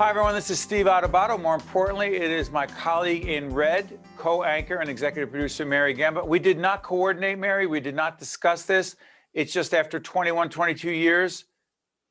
Hi, everyone. This is Steve Adubato. More importantly, it is my colleague in red, co-anchor and executive producer, Mary Gamba. We did not coordinate, Mary. We did not discuss this. It's just after 21, 22 years,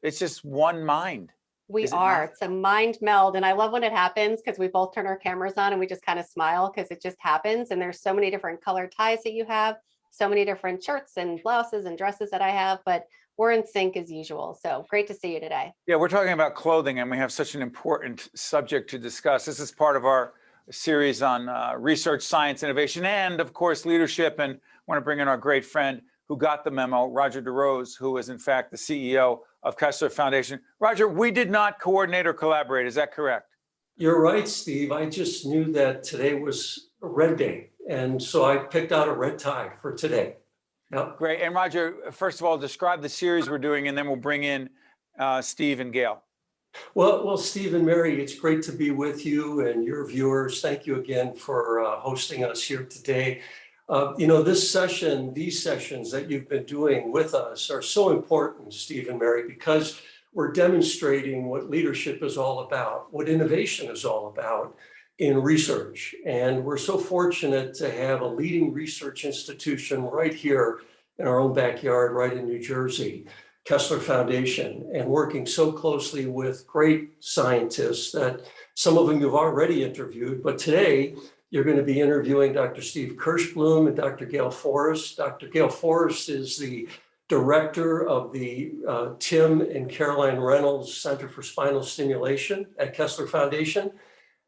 it's just one mind. It's a mind meld. And I love when it happens because we both turn our cameras on and we just kind of smile because it just happens. And there's so many different color ties that you have, so many different shirts and blouses and dresses that I have, but we're in sync as usual. So great to see you today. Yeah, we're talking about clothing and we have such an important subject to discuss. This is part of our series on research, science, innovation, and of course, leadership. And I want to bring in our great friend who got the memo, Rodger DeRose, who is in fact the CEO of Kessler Foundation. Rodger, we did not coordinate or collaborate. Is that correct? You're right, Steve. I just knew that today was a red day. And so I picked out a red tie for today. Yep. Great. And Rodger, first of all, describe the series we're doing, and then we'll bring in Steve and Gail. Well, Steve and Mary, it's great to be with you and your viewers. Thank you again for hosting us here today. This session, these sessions that you've been doing with us are so important, Steve and Mary, because we're demonstrating what leadership is all about, what innovation is all about in research. And we're so fortunate to have a leading research institution right here in our own backyard, right in New Jersey, Kessler Foundation, and working so closely with great scientists that some of them you've already interviewed, but today you're going to be interviewing Dr. Steven Kirshblum and Dr. Gail Forrest. Dr. Gail Forrest is the director of the Tim and Caroline Reynolds Center for Spinal Stimulation at Kessler Foundation.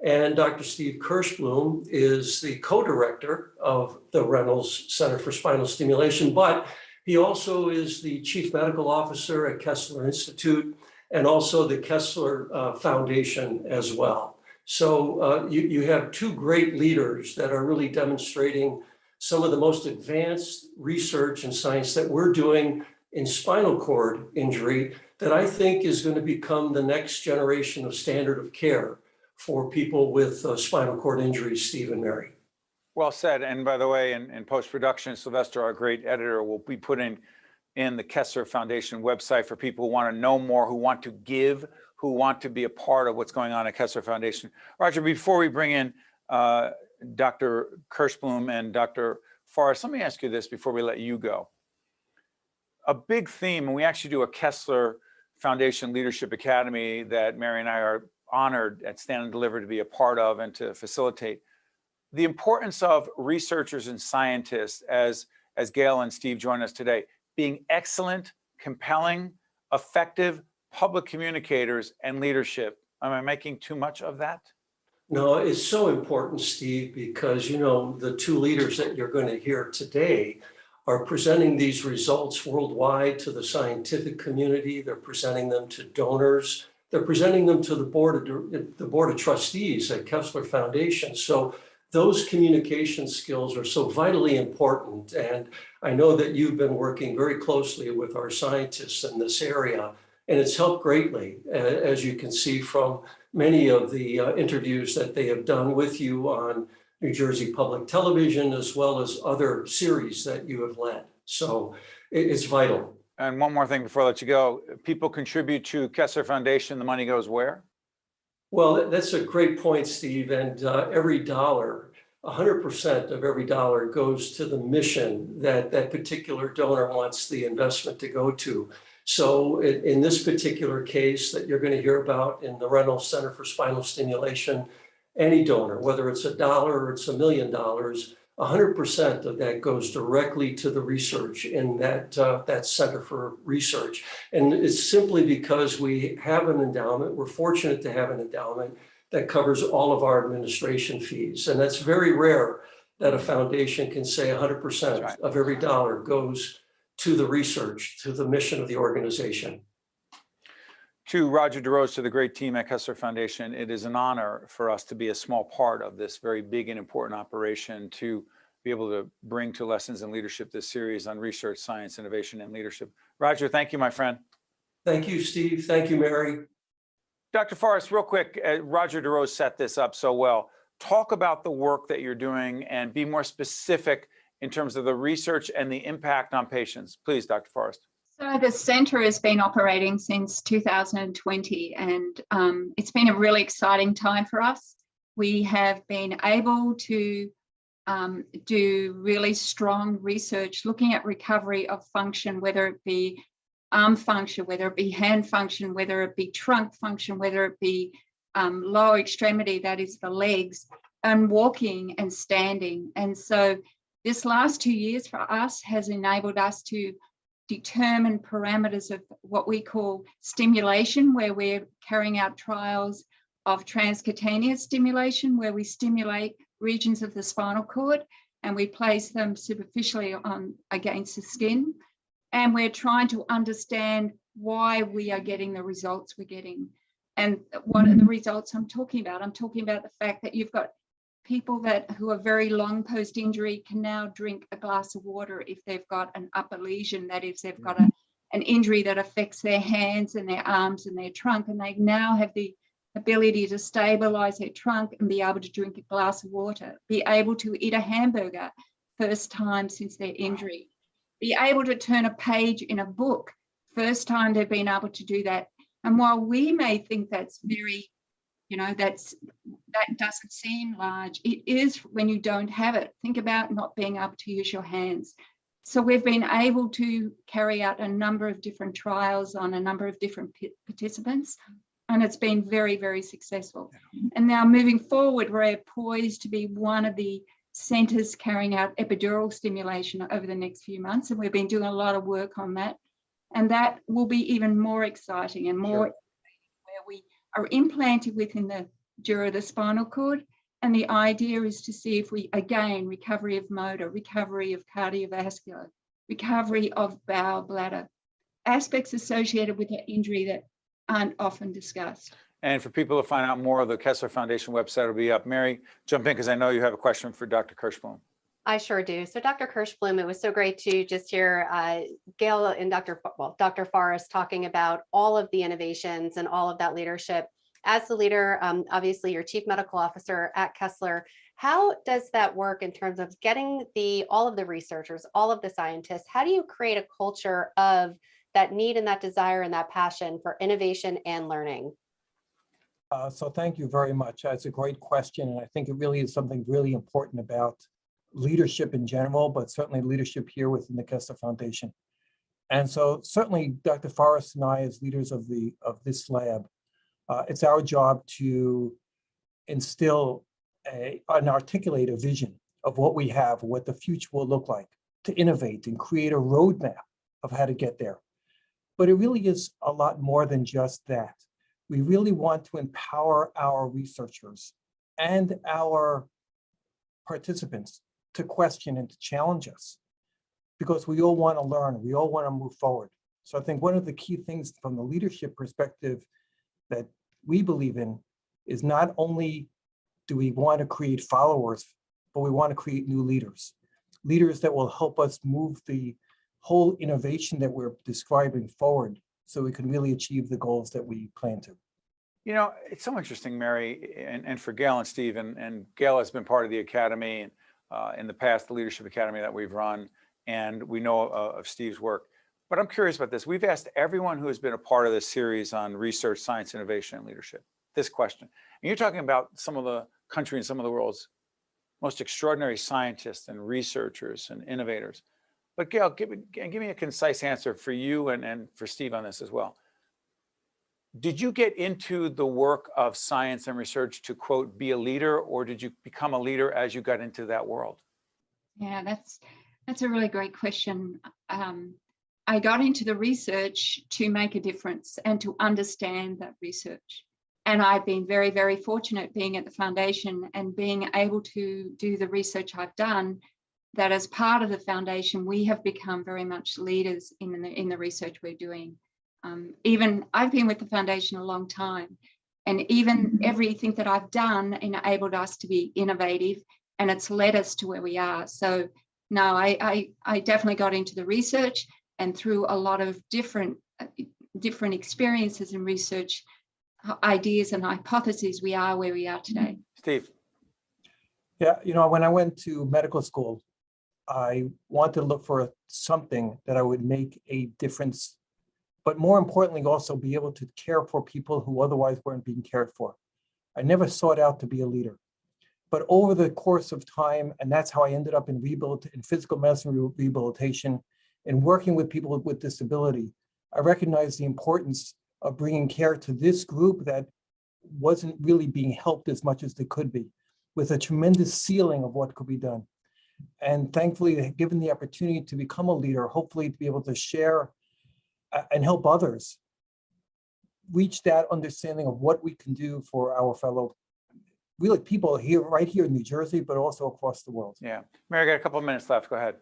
And Dr. Steven Kirshblum is the co-director of the Reynolds Center for Spinal Stimulation, but he also is the chief medical officer at Kessler Institute and also the Kessler Foundation as well. So you have two great leaders that are really demonstrating some of the most advanced research and science that we're doing in spinal cord injury that I think is going to become the next generation of standard of care for people with spinal cord injuries, Steve and Mary. Well said. And by the way, in post-production, Sylvester, our great editor, will be putting in the Kessler Foundation website for people who want to know more, who want to give, who want to be a part of what's going on at Kessler Foundation. Rodger, before we bring in Dr. Kirshblum and Dr. Forrest, let me ask you this before we let you go. A big theme, and we actually do a Kessler Foundation Leadership Academy that Mary and I are honored at Stand and Deliver to be a part of and to facilitate. The importance of researchers and scientists, as Gail and Steve join us today, being excellent, compelling, effective public communicators and leadership. Am I making too much of that? No, it's so important, Steve, because, the two leaders that you're going to hear today are presenting these results worldwide to the scientific community. They're presenting them to donors. They're presenting them to the board of trustees at Kessler Foundation. So those communication skills are so vitally important. And I know that you've been working very closely with our scientists in this area, and it's helped greatly, as you can see from many of the interviews that they have done with you on New Jersey Public Television, as well as other series that you have led. So it's vital. And one more thing before I let you go. People contribute to Kessler Foundation. The money goes where? Well, that's a great point, Steve. And every dollar, 100% of every dollar goes to the mission that that particular donor wants the investment to go to. So in this particular case that you're going to hear about in the Reynolds Center for Spinal Stimulation, any donor, whether it's $1 or it's $1 million, 100% of that goes directly to the research in that Center for Research. And it's simply because we have an endowment. We're fortunate to have an endowment that covers all of our administration fees. And that's very rare that a foundation can say 100% of every dollar goes to the research, to the mission of the organization. To Rodger DeRose, to the great team at Kessler Foundation, it is an honor for us to be a small part of this very big and important operation to be able to bring to Lessons in Leadership this series on research, science, innovation, and leadership. Rodger, thank you, my friend. Thank you, Steve. Thank you, Mary. Dr. Forrest, real quick, Rodger DeRose set this up so well. Talk about the work that you're doing and be more specific in terms of the research and the impact on patients. Please, Dr. Forrest. So the centre has been operating since 2020, and it's been a really exciting time for us. We have been able to do really strong research looking at recovery of function, whether it be arm function, whether it be hand function, whether it be trunk function, whether it be lower extremity, that is the legs, and walking and standing. And so this last 2 years for us has enabled us to determine parameters of what we call stimulation, where we're carrying out trials of transcutaneous stimulation, where we stimulate regions of the spinal cord and we place them superficially on against the skin. And we're trying to understand why we are getting the results we're getting. And what are the results I'm talking about? I'm talking about the fact that you've got people who are very long post-injury can now drink a glass of water if they've got an upper lesion, that is, they've got an injury that affects their hands and their arms and their trunk, and they now have the ability to stabilize their trunk and be able to drink a glass of water, be able to eat a hamburger first time since their injury, be able to turn a page in a book, first time they've been able to do that. And while we may think that's very, that doesn't seem large, it is when you don't have it. Think about not being able to use your hands. So we've been able to carry out a number of different trials on a number of different participants, and it's been very, very successful. And now moving forward, we're poised to be one of the centres carrying out epidural stimulation over the next few months, and we've been doing a lot of work on that. And that will be even more exciting and more where we are implanted within the dura of the spinal cord. And the idea is to see if we, again, recovery of motor, recovery of cardiovascular, recovery of bowel, bladder, aspects associated with the injury that aren't often discussed. And for people to find out more, the Kessler Foundation website will be up. Mary, jump in because I know you have a question for Dr. Kirshblum. I sure do. So Dr. Kirshblum, it was so great to just hear Gail and Dr. Forrest talking about all of the innovations and all of that leadership. As the leader, obviously you're chief medical officer at Kessler. How does that work in terms of getting all of the researchers, all of the scientists? How do you create a culture of that need and that desire and that passion for innovation and learning? So thank you very much. That's a great question. And I think it really is something really important about leadership in general, but certainly leadership here within the Kessler Foundation. And so certainly Dr. Forrest and I, as leaders of this lab, it's our job to instill and articulate a vision of what we have, what the future will look like, to innovate and create a roadmap of how to get there. But it really is a lot more than just that. We really want to empower our researchers and our participants to question and to challenge us, because we all want to learn, we all want to move forward. So I think one of the key things from the leadership perspective that we believe in is not only do we want to create followers, but we want to create new leaders, leaders that will help us move the whole innovation that we're describing forward so we can really achieve the goals that we plan to. You know, it's so interesting, Mary, and for Gail and Steve, and Gail has been part of the Academy, and in the past, the Leadership Academy that we've run, and we know of Steve's work. But I'm curious about this. We've asked everyone who has been a part of this series on research, science, innovation, and leadership this question. And you're talking about some of the country and some of the world's most extraordinary scientists and researchers and innovators. But Gail, give me a concise answer for you and for Steve on this as well. Did you get into the work of science and research to, quote, be a leader, or did you become a leader as you got into that world? Yeah, that's a really great question. I got into the research to make a difference and to understand that research. And I've been very, very fortunate being at the foundation and being able to do the research I've done, that as part of the foundation, we have become very much leaders in the research we're doing. Even I've been with the foundation a long time, and even everything that I've done enabled us to be innovative, and it's led us to where we are. So no, I definitely got into the research, and through a lot of different experiences and research ideas and hypotheses, we are where we are today. Steve. Yeah, you know, when I went to medical school, I wanted to look for something that I would make a difference, but more importantly, also be able to care for people who otherwise weren't being cared for. I never sought out to be a leader. But over the course of time, and that's how I ended up in physical medicine rehabilitation and working with people with disability, I recognized the importance of bringing care to this group that wasn't really being helped as much as they could be, with a tremendous ceiling of what could be done. And thankfully, given the opportunity to become a leader, hopefully to be able to share and help others reach that understanding of what we can do for our fellow really people here, right here in New Jersey, but also across the world. Yeah. Mary, got a couple of minutes left. Go ahead.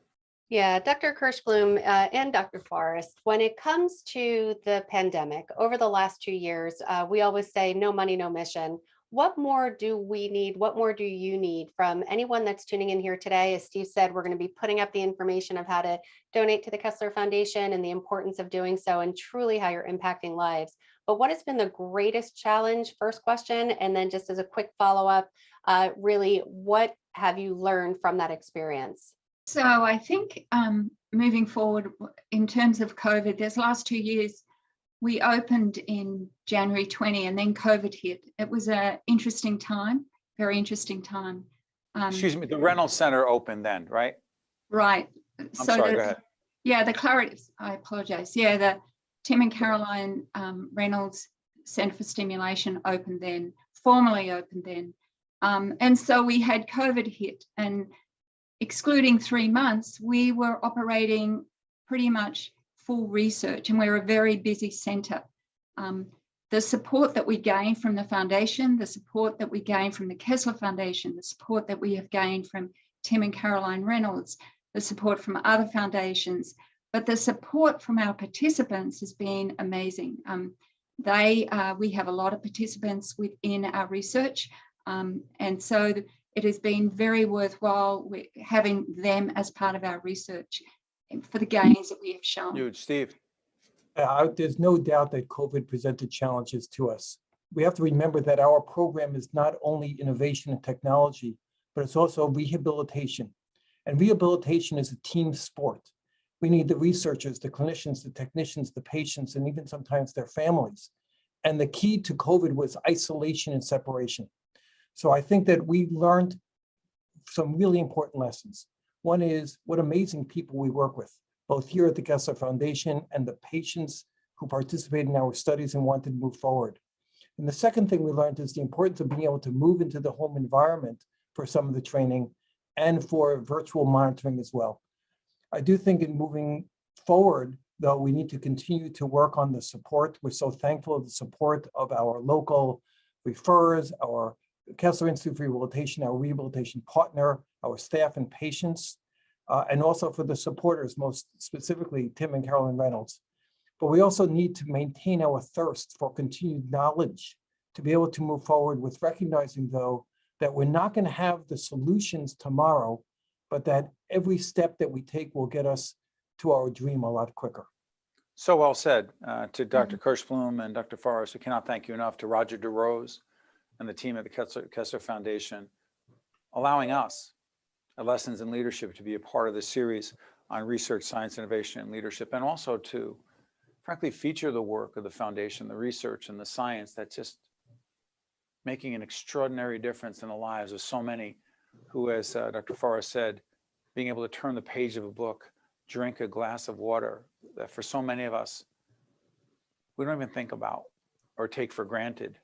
Yeah, Dr. Kirshblum and Dr. Forrest, when it comes to the pandemic, over the last 2 years, we always say no money, no mission. What more do we need? What more do you need from anyone that's tuning in here today? As Steve said, we're going to be putting up the information of how to donate to the Kessler Foundation and the importance of doing so and truly how you're impacting lives. But what has been the greatest challenge? First question, and then just as a quick follow-up, really, what have you learned from that experience? So I think moving forward in terms of COVID, this last 2 years, we opened in January 20 and then COVID hit. It was an interesting time, very interesting time. Excuse me, the Reynolds Center opened then, right? Right. I'm sorry, go ahead. Yeah, the Clarity, I apologize. Yeah, the Tim and Caroline Reynolds Center for Stimulation opened then, formally opened then. And so we had COVID hit, and excluding 3 months, we were operating pretty much full research, and we're a very busy center. The support that we gained from the foundation, the support that we gained from the Kessler Foundation, the support that we have gained from Tim and Caroline Reynolds, the support from other foundations, but the support from our participants has been amazing. We have a lot of participants within our research, and so it has been very worthwhile having them as part of our research for the gains that we have shown. Huge. Steve. There's no doubt that COVID presented challenges to us. We have to remember that our program is not only innovation and technology, but it's also rehabilitation. And rehabilitation is a team sport. We need the researchers, the clinicians, the technicians, the patients, and even sometimes their families. And the key to COVID was isolation and separation. So I think that we learned some really important lessons. One is what amazing people we work with, both here at the Kessler Foundation and the patients who participate in our studies and want to move forward. And the second thing we learned is the importance of being able to move into the home environment for some of the training and for virtual monitoring as well. I do think in moving forward, though, we need to continue to work on the support. We're so thankful of the support of our local referrers, our Kessler Institute for Rehabilitation, our rehabilitation partner, our staff and patients, and also for the supporters, most specifically Tim and Caroline Reynolds. But we also need to maintain our thirst for continued knowledge to be able to move forward with recognizing, though, that we're not going to have the solutions tomorrow, but that every step that we take will get us to our dream a lot quicker. So well said. To Dr. Kirshblum and Dr. Forrest, we cannot thank you enough. To Rodger DeRose and the team at the Kessler Foundation, allowing us at Lessons in Leadership to be a part of this series on research, science, innovation, and leadership, and also to, frankly, feature the work of the foundation, the research and the science that's just making an extraordinary difference in the lives of so many who, as Dr. Forrest said, being able to turn the page of a book, drink a glass of water, that for so many of us, we don't even think about or take for granted.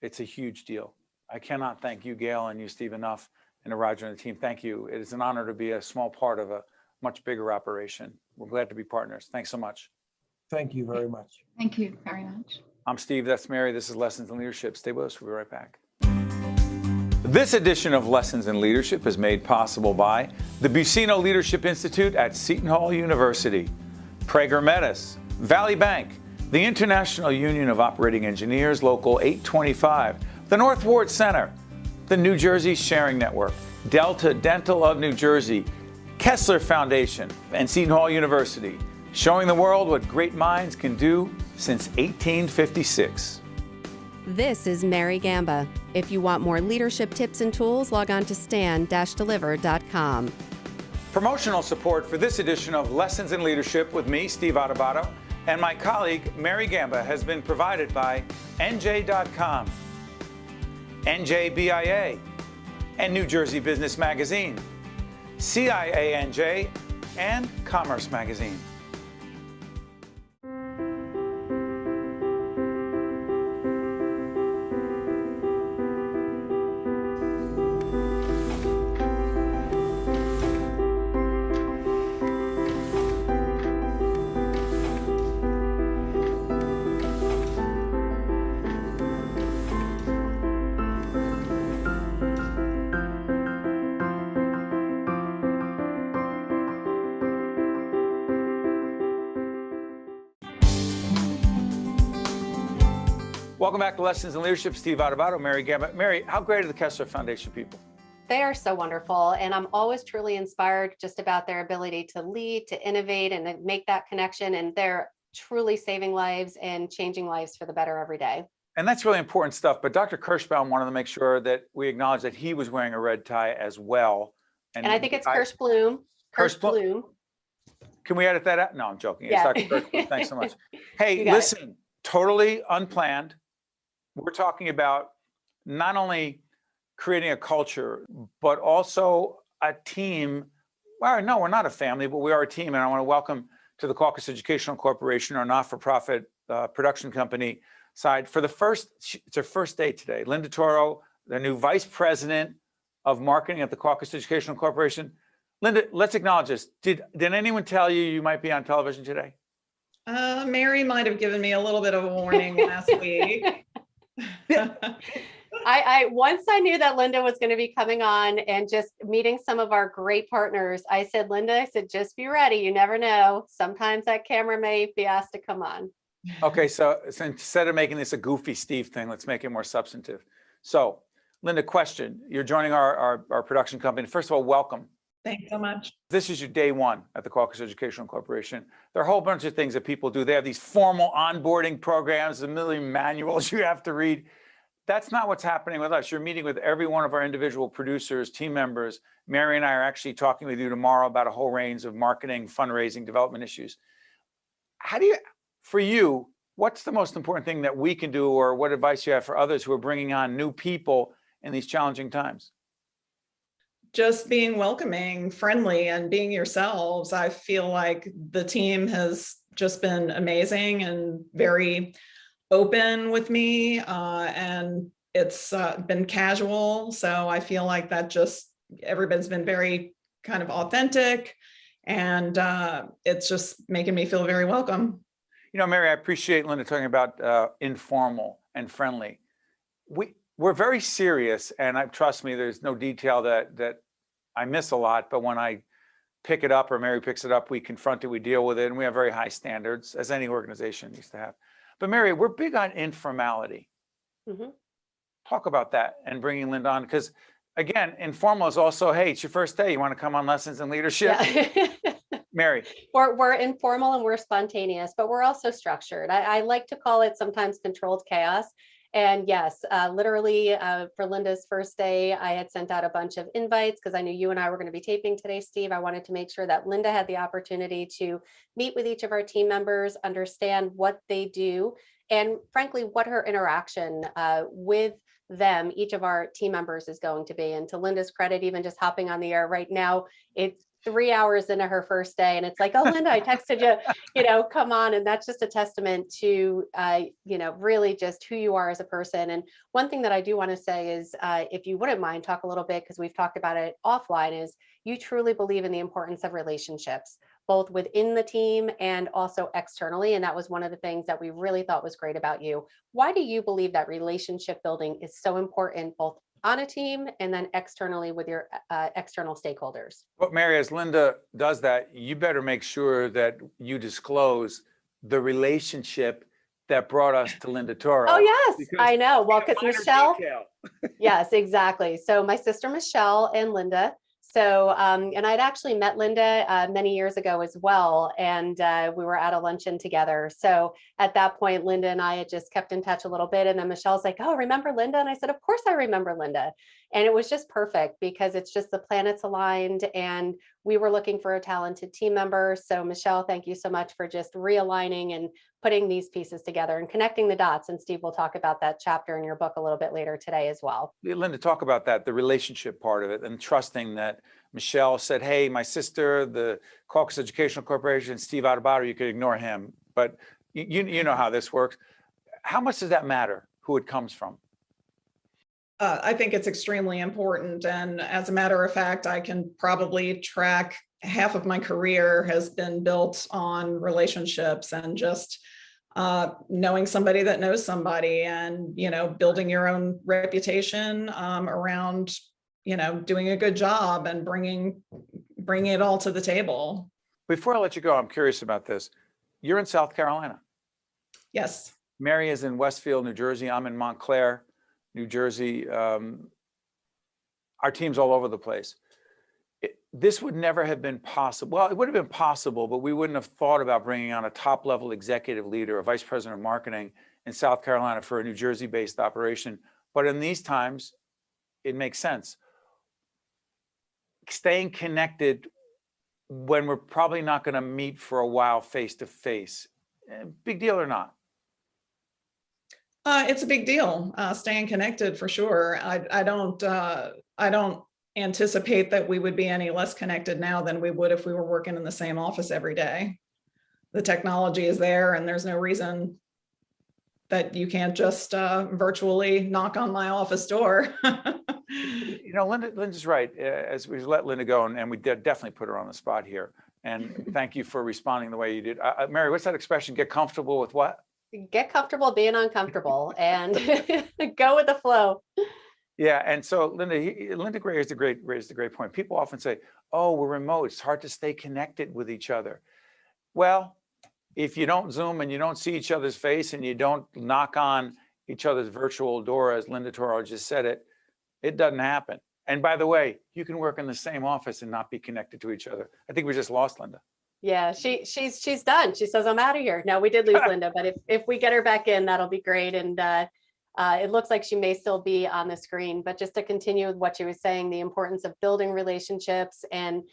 It's a huge deal. I cannot thank you, Gail, and you, Steve, enough, and to Rodger and the team. Thank you. It is an honor to be a small part of a much bigger operation. We're glad to be partners. Thanks so much. Thank you very much. Thank you very much. I'm Steve, that's Mary. This is Lessons in Leadership. Stay with us. We'll be right back. This edition of Lessons in Leadership is made possible by the BUCCINO Leadership Institute at Seton Hall University, Prager Metis, Valley Bank, the International Union of Operating Engineers, Local 825, the North Ward Center, the New Jersey Sharing Network, Delta Dental of New Jersey, Kessler Foundation, and Seton Hall University, showing the world what great minds can do since 1856. This is Mary Gamba. If you want more leadership tips and tools, log on to stand-deliver.com. Promotional support for this edition of Lessons in Leadership with me, Steve Adubato, and my colleague, Mary Gamba, has been provided by NJ.com, NJBIA, and New Jersey Business Magazine, CIANJ, and Commerce Magazine. Welcome back to Lessons in Leadership. Steve Adubato, Mary Gamba. Mary, how great are the Kessler Foundation people? They are so wonderful. And I'm always truly inspired just about their ability to lead, to innovate, and to make that connection. And they're truly saving lives and changing lives for the better every day. And that's really important stuff. But Dr. Kirshblum wanted to make sure that we acknowledge that he was wearing a red tie as well. And I think it's Kirshblum. Kirshblum. Can we edit that out? No, I'm joking. Yeah. It's Dr. Kirshblum. Thanks so much. Hey, You got listen, totally unplanned. We're talking about not only creating a culture, but also a team. Well, no, we're not a family, but we are a team. And I want to welcome to the Caucus Educational Corporation, our not-for-profit production company side. It's her first day today. Linda Toro, the new Vice President of Marketing at the Caucus Educational Corporation. Linda, let's acknowledge this. Did anyone tell you you might be on television today? Mary might have given me a little bit of a warning last week. Once I knew that Linda was going to be coming on and just meeting some of our great partners, I said, Linda, just be ready. You never know. Sometimes that camera may be asked to come on. Okay, so instead of making this a goofy Steve thing, let's make it more substantive. So, Linda, question. You're joining our production company. First of all, welcome. Thanks so much. This is your day one at the Caucus Educational Corporation. There are a whole bunch of things that people do. They have these formal onboarding programs, a million manuals you have to read. That's not what's happening with us. You're meeting with every one of our individual producers, team members. Mary and I are actually talking with you tomorrow about a whole range of marketing, fundraising, development issues. For you, what's the most important thing that we can do, or what advice you have for others who are bringing on new people in these challenging times? Just being welcoming, friendly, and being yourselves. I feel like the team has just been amazing and very open with me, and it's been casual. So I feel like that everybody's been very kind of authentic, and it's just making me feel very welcome. You know, Mary, I appreciate Linda talking about informal and friendly. We're very serious, and trust me, there's no detail that I miss a lot, but when I pick it up or Mary picks it up, we confront it, we deal with it, and we have very high standards, as any organization needs to have. But Mary, we're big on informality. Mm-hmm. Talk about that and bringing Linda on, because again, informal is also, hey, it's your first day. You want to come on Lessons in Leadership? Yeah. Mary. We're informal and we're spontaneous, but we're also structured. I like to call it sometimes controlled chaos. And yes, literally for Linda's first day, I had sent out a bunch of invites because I knew you and I were going to be taping today, Steve. I wanted to make sure that Linda had the opportunity to meet with each of our team members, understand what they do, and frankly, what her interaction with them, each of our team members, is going to be. And to Linda's credit, even just hopping on the air right now, it's 3 hours into her first day, and it's like, oh, Linda, I texted you, come on. And that's just a testament to, really just who you are as a person. And one thing that I do want to say is, if you wouldn't mind, talk a little bit, because we've talked about it offline, is you truly believe in the importance of relationships, both within the team and also externally. And that was one of the things that we really thought was great about you. Why do you believe that relationship building is so important, both on a team and then externally with your external stakeholders? But Mary, as Linda does that, you better make sure that you disclose the relationship that brought us to Linda Toro. Oh, yes, I know. Well, because Michelle, detail. yes, exactly. So my sister Michelle and Linda. So, and I'd actually met Linda many years ago as well. And we were at a luncheon together. So at that point, Linda and I had just kept in touch a little bit. And then Michelle's like, oh, remember Linda? And I said, of course I remember Linda. And it was just perfect because it's just the planets aligned. And we were looking for a talented team member. So Michelle, thank you so much for just realigning and putting these pieces together and connecting the dots. And Steve will talk about that chapter in your book a little bit later today as well. Linda, talk about that, the relationship part of it, and trusting that Michelle said, hey, my sister, the Caucus Educational Corporation, Steve Adubato, you could ignore him. But you know how this works. How much does that matter, who it comes from? I think it's extremely important. And as a matter of fact, I can probably track half of my career has been built on relationships and just knowing somebody that knows somebody, and, you know, building your own reputation around, you know, doing a good job and bringing it all to the table. Before I let you go, I'm curious about this. You're in South Carolina. Yes. Mary is in Westfield, New Jersey. I'm in Montclair, New Jersey. Our team's all over the place. This would never have been possible. Well, it would have been possible, but we wouldn't have thought about bringing on a top-level executive leader, a vice president of marketing in South Carolina for a New Jersey-based operation. But in these times, it makes sense. Staying connected when we're probably not going to meet for a while face-to-face, big deal or not? It's a big deal, staying connected for sure. I don't anticipate that we would be any less connected now than we would if we were working in the same office every day. The technology is there, and there's no reason that you can't just virtually knock on my office door. You know, Linda's right. As we let Linda go, and we did definitely put her on the spot here. And thank you for responding the way you did. Mary, what's that expression? Get comfortable with what? Get comfortable being uncomfortable and go with the flow. Yeah, and so Linda Gray raised a great point. People often say, "Oh, we're remote. It's hard to stay connected with each other." Well, if you don't Zoom and you don't see each other's face and you don't knock on each other's virtual door, as Linda Toro just said it doesn't happen. And by the way, you can work in the same office and not be connected to each other. I think we just lost Linda. Yeah, she's done. She says, I'm out of here. No, we did lose Linda, but if we get her back in, that'll be great. And it looks like she may still be on the screen, but just to continue with what she was saying, the importance of building relationships. And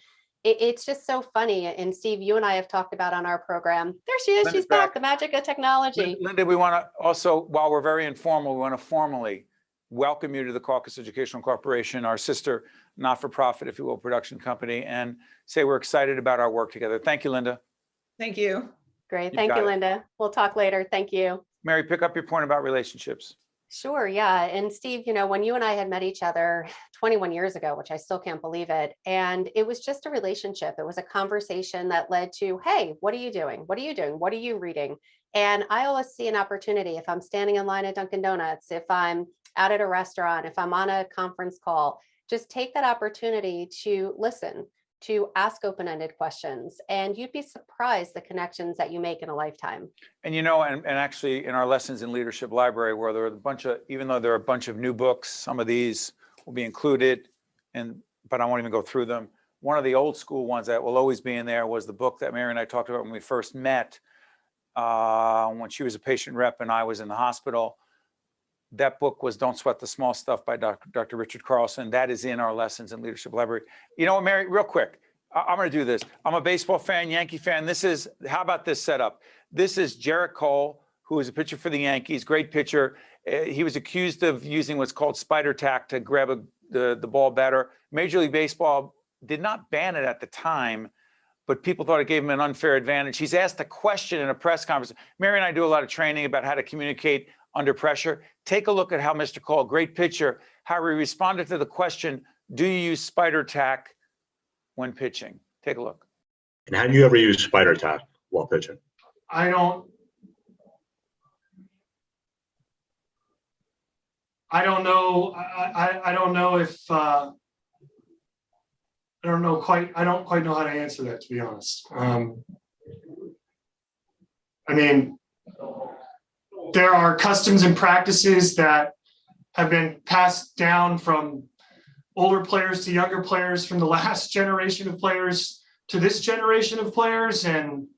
it's just so funny. And Steve, you and I have talked about on our program, there she is, she's back, the magic of technology. Linda, we want to also, while we're very informal, we want to formally welcome you to the Caucus Educational Corporation, our sister not-for-profit, if you will, production company, and say we're excited about our work together. Thank you, Linda. Thank you. Great. Thank you, Linda. We'll talk later. Thank you. Mary, pick up your point about relationships. Sure. Yeah. And Steve, you know, when you and I had met each other 21 years ago, which I still can't believe it, and it was just a relationship. It was a conversation that led to, hey, what are you doing? What are you doing? What are you reading? And I always see an opportunity if I'm standing in line at Dunkin' Donuts, if I'm out at a restaurant, if I'm on a conference call, just take that opportunity to listen, to ask open-ended questions, and you'd be surprised the connections that you make in a lifetime. And you know, and actually in our Lessons in Leadership library, where there are a bunch of, even though there are a bunch of new books, some of these will be included, but I won't even go through them. One of the old school ones that will always be in there was the book that Mary and I talked about when we first met, when she was a patient rep and I was in the hospital. That book was Don't Sweat the Small Stuff by Dr. Richard Carlson. That is in our Lessons in Leadership library. You know what, Mary, real quick, I'm going to do this. I'm a baseball fan, Yankee fan. How about this setup? This is Jarrett Cole, who is a pitcher for the Yankees, great pitcher. He was accused of using what's called spider tack to grab the ball better. Major League Baseball did not ban it at the time, but people thought it gave him an unfair advantage. He's asked a question in a press conference. Mary and I do a lot of training about how to communicate under pressure. Take a look at how Mr. Cole, great pitcher, how he responded to the question, do you use spider tack when pitching? Take a look. And have you ever used spider tack while pitching? I don't know. I don't know if I don't quite know how to answer that, to be honest. I mean, there are customs and practices that have been passed down from older players to younger players, from the last generation of players to this generation of players. And,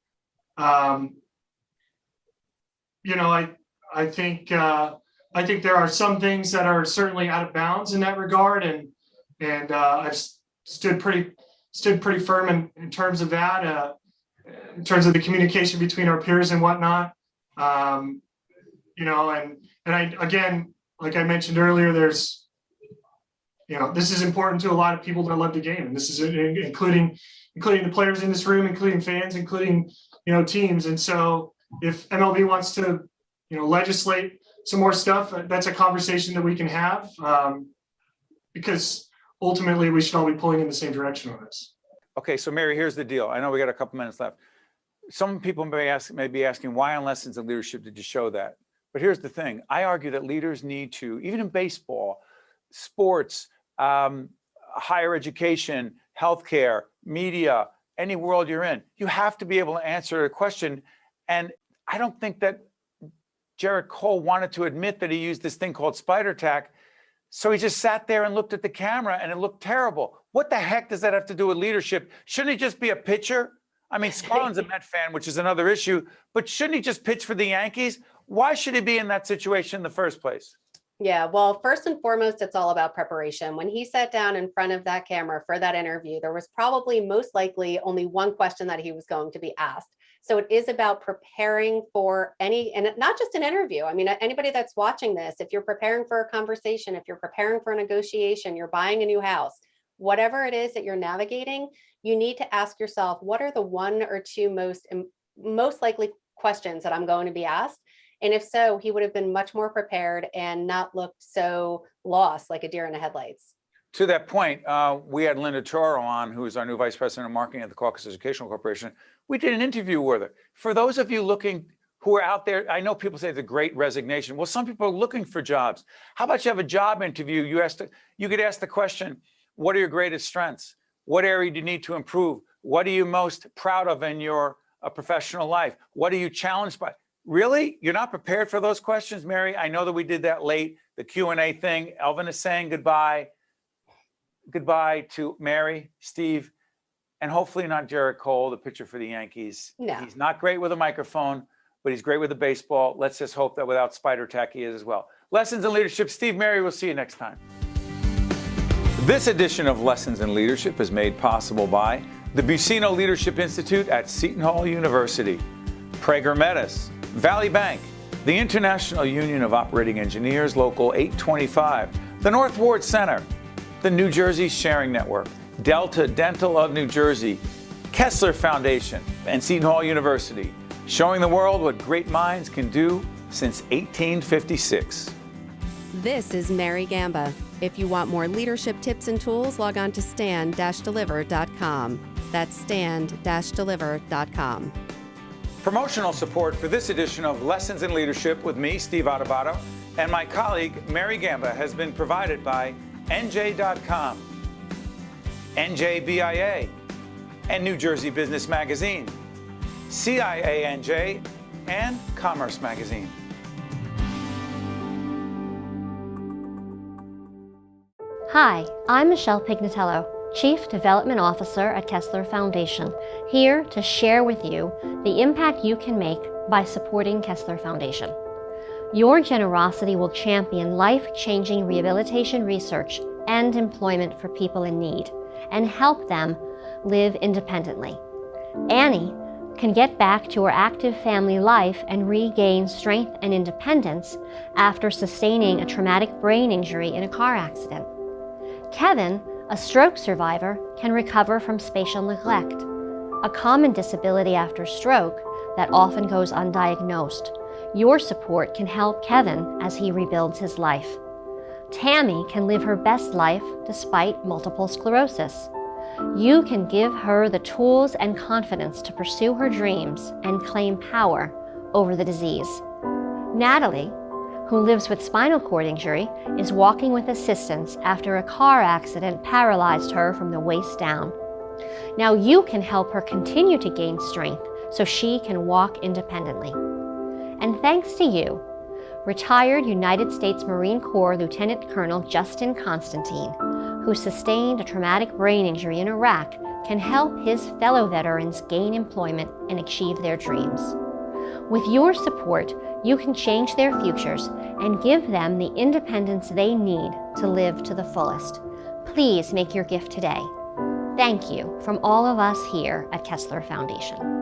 you know, I think there are some things that are certainly out of bounds in that regard. And I've stood pretty stood pretty firm in terms of that, in terms of the communication between our peers and whatnot. You know, and I, again, like I mentioned earlier, there's, you know, this is important to a lot of people that love the game, and this is including the players in this room, including fans, including, you know, teams. And so if MLB wants to, you know, legislate some more stuff, that's a conversation that we can have, because ultimately we should all be pulling in the same direction on this. Okay, so Mary, here's the deal. I know we got a couple minutes left. Some people may be asking, why on Lessons in Leadership did you show that? But here's the thing. I argue that leaders need to, even in baseball, sports, higher education, healthcare, media, any world you're in, you have to be able to answer a question. And I don't think that Gerrit Cole wanted to admit that he used this thing called spider tack. So he just sat there and looked at the camera and it looked terrible. What the heck does that have to do with leadership? Shouldn't he just be a pitcher? I mean, Scarlin's a Met fan, which is another issue, but shouldn't he just pitch for the Yankees? Why should he be in that situation in the first place? Yeah, well, first and foremost, it's all about preparation. When he sat down in front of that camera for that interview, there was probably most likely only one question that he was going to be asked. So it is about preparing for and not just an interview. I mean, anybody that's watching this, if you're preparing for a conversation, if you're preparing for a negotiation, you're buying a new house, whatever it is that you're navigating, you need to ask yourself, what are the one or two most likely questions that I'm going to be asked? And if so, he would have been much more prepared and not looked so lost like a deer in the headlights. To that point, we had Linda Toro on, who is our new Vice President of Marketing at the Caucus Educational Corporation. We did an interview with her. For those of you looking who are out there, I know people say the great resignation. Well, some people are looking for jobs. How about you have a job interview? You could ask the question, what are your greatest strengths? What area do you need to improve? What are you most proud of in your professional life? What are you challenged by? Really? You're not prepared for those questions, Mary? I know that we did that late, the Q&A thing. Elvin is saying goodbye. Goodbye to Mary, Steve, and hopefully not Gerrit Cole, the pitcher for the Yankees. No. He's not great with a microphone, but he's great with a baseball. Let's just hope that without spider tack, he is as well. Lessons in Leadership. Steve, Mary, we'll see you next time. This edition of Lessons in Leadership is made possible by the BUCCINO Leadership Institute at Seton Hall University, Prager Metis, Valley Bank, the International Union of Operating Engineers, Local 825, the North Ward Center, the New Jersey Sharing Network, Delta Dental of New Jersey, Kessler Foundation, and Seton Hall University, showing the world what great minds can do since 1856. This is Mary Gamba. If you want more leadership tips and tools, log on to stand-deliver.com. That's stand-deliver.com. Promotional support for this edition of Lessons in Leadership with me, Steve Adubato, and my colleague, Mary Gamba, has been provided by NJ.com, NJBIA, and New Jersey Business Magazine, CIANJ, and Commerce Magazine. Hi, I'm Michelle Pignatello, Chief Development Officer at Kessler Foundation, here to share with you the impact you can make by supporting Kessler Foundation. Your generosity will champion life-changing rehabilitation research and employment for people in need and help them live independently. Annie can get back to her active family life and regain strength and independence after sustaining a traumatic brain injury in a car accident. Kevin, a stroke survivor, can recover from spatial neglect, a common disability after stroke that often goes undiagnosed. Your support can help Kevin as he rebuilds his life. Tammy can live her best life despite multiple sclerosis. You can give her the tools and confidence to pursue her dreams and claim power over the disease. Natalie, who lives with spinal cord injury, is walking with assistance after a car accident paralyzed her from the waist down. Now you can help her continue to gain strength so she can walk independently. And thanks to you, retired United States Marine Corps Lieutenant Colonel Justin Constantine, who sustained a traumatic brain injury in Iraq, can help his fellow veterans gain employment and achieve their dreams. With your support, you can change their futures and give them the independence they need to live to the fullest. Please make your gift today. Thank you from all of us here at Kessler Foundation.